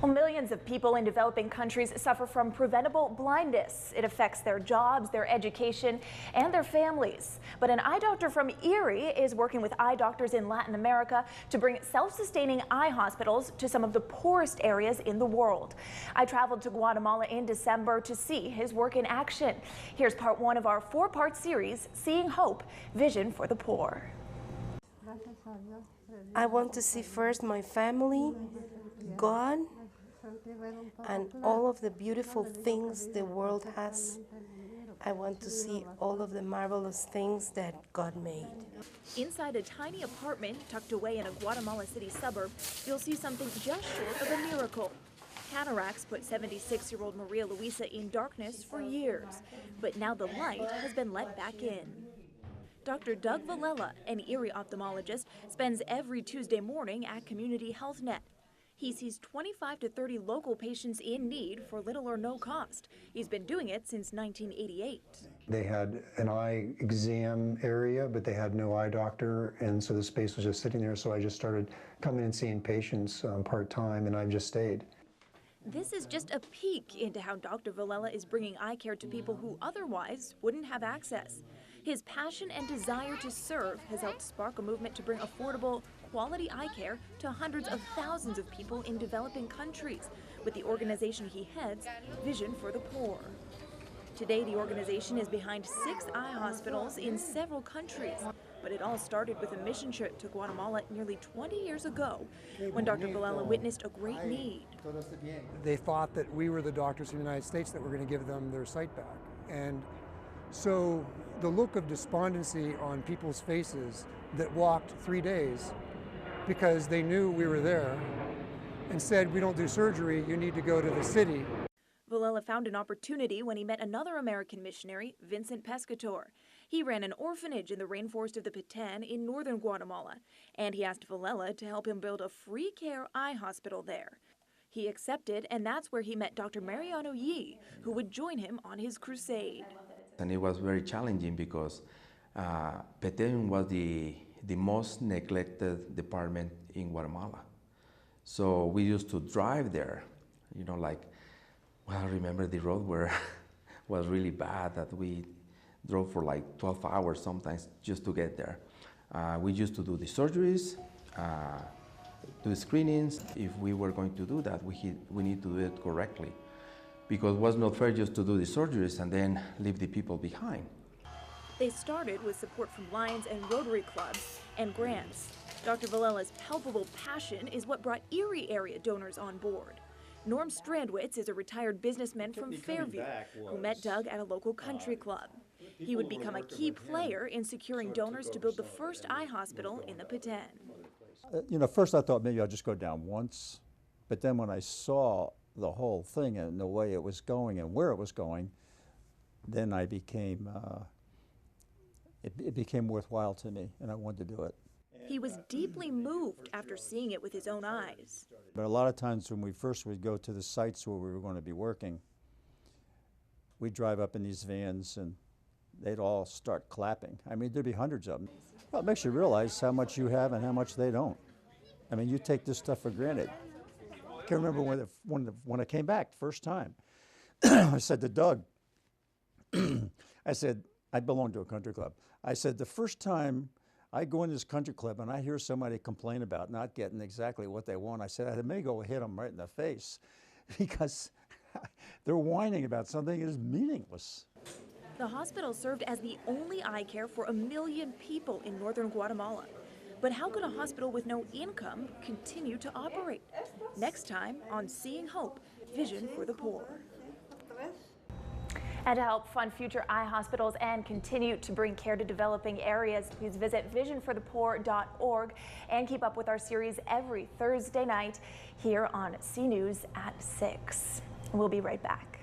Well, millions of people in developing countries suffer from preventable blindness. It affects their jobs, their education, and their families. But an eye doctor from Erie is working with eye doctors in Latin America to bring self-sustaining eye hospitals to some of the poorest areas in the world. I traveled to Guatemala in December to see his work in action. Here's part one of our four-part series, Seeing Hope, Vision for the Poor. I want to see first my family, God, and all of the beautiful things the world has. I want to see all of the marvelous things that God made. Inside a tiny apartment tucked away in a Guatemala City suburb, you'll see something just short of a miracle. Cataracts put 76-year-old Maria Luisa in darkness for years, but now the light has been let back in. Dr. Doug Villela, an Erie ophthalmologist, spends every Tuesday morning at Community Health Net. He sees 25 to 30 local patients in need for little or no cost. He's been doing it since 1988. They had an eye exam area, but they had no eye doctor, and so the space was just sitting there, so I just started coming and seeing patients part-time, and I've just stayed. This is just a peek into how Dr. Villela is bringing eye care to people who otherwise wouldn't have access. His passion and desire to serve has helped spark a movement to bring affordable, quality eye care to hundreds of thousands of people in developing countries, with the organization he heads, Vision for the Poor. Today, the organization is behind 6 eye hospitals in several countries, but it all started with a mission trip to Guatemala nearly 20 years ago, when Dr. Villela witnessed a great need. They thought that we were the doctors in the United States that were going to give them their sight back. And so the look of despondency on people's faces that walked 3 days because they knew we were there and said, we don't do surgery, you need to go to the city. Villela found an opportunity when he met another American missionary, Vincent Pescator. He ran an orphanage in the rainforest of the Petén in northern Guatemala, and he asked Villela to help him build a free care eye hospital there. He accepted, and that's where he met Dr. Mariano Yee, who would join him on his crusade. And it was very challenging because Petén was the most neglected department in Guatemala. So we used to drive there, I remember the road was really bad, that we drove for like 12 hours sometimes just to get there. We used to do the surgeries, do the screenings. If we were going to do that, we need to do it correctly, because it was not fair just to do the surgeries and then leave the people behind. They started with support from Lions and Rotary clubs and grants. Dr. Villela's palpable passion is what brought Erie area donors on board. Norm Strandwitz is a retired businessman from Fairview who met Doug at a local country club. He would become a key player in securing donors to build the first eye hospital in the Petén. First I thought maybe I'll just go down once, but then when I saw the whole thing and the way it was going and where it was going, then I became, it became worthwhile to me, and I wanted to do it. He was deeply moved after seeing it with his own eyes. But a lot of times when we first would go to the sites where we were going to be working, we'd drive up in these vans and they'd all start clapping. I mean, there'd be hundreds of them. Well, it makes you realize how much you have and how much they don't. I mean, you take this stuff for granted. I can remember when I came back first time, I said to Doug, I said, I belong to a country club. I said, the first time I go in this country club and I hear somebody complain about not getting exactly what they want, I said, I may go hit them right in the face because they're whining about something that is meaningless. The hospital served as the only eye care for 1 million people in northern Guatemala. But how could a hospital with no income continue to operate? Next time on Seeing Hope, Vision for the Poor. And to help fund future eye hospitals and continue to bring care to developing areas, please visit visionforthepoor.org and keep up with our series every Thursday night here on C News at 6. We'll be right back.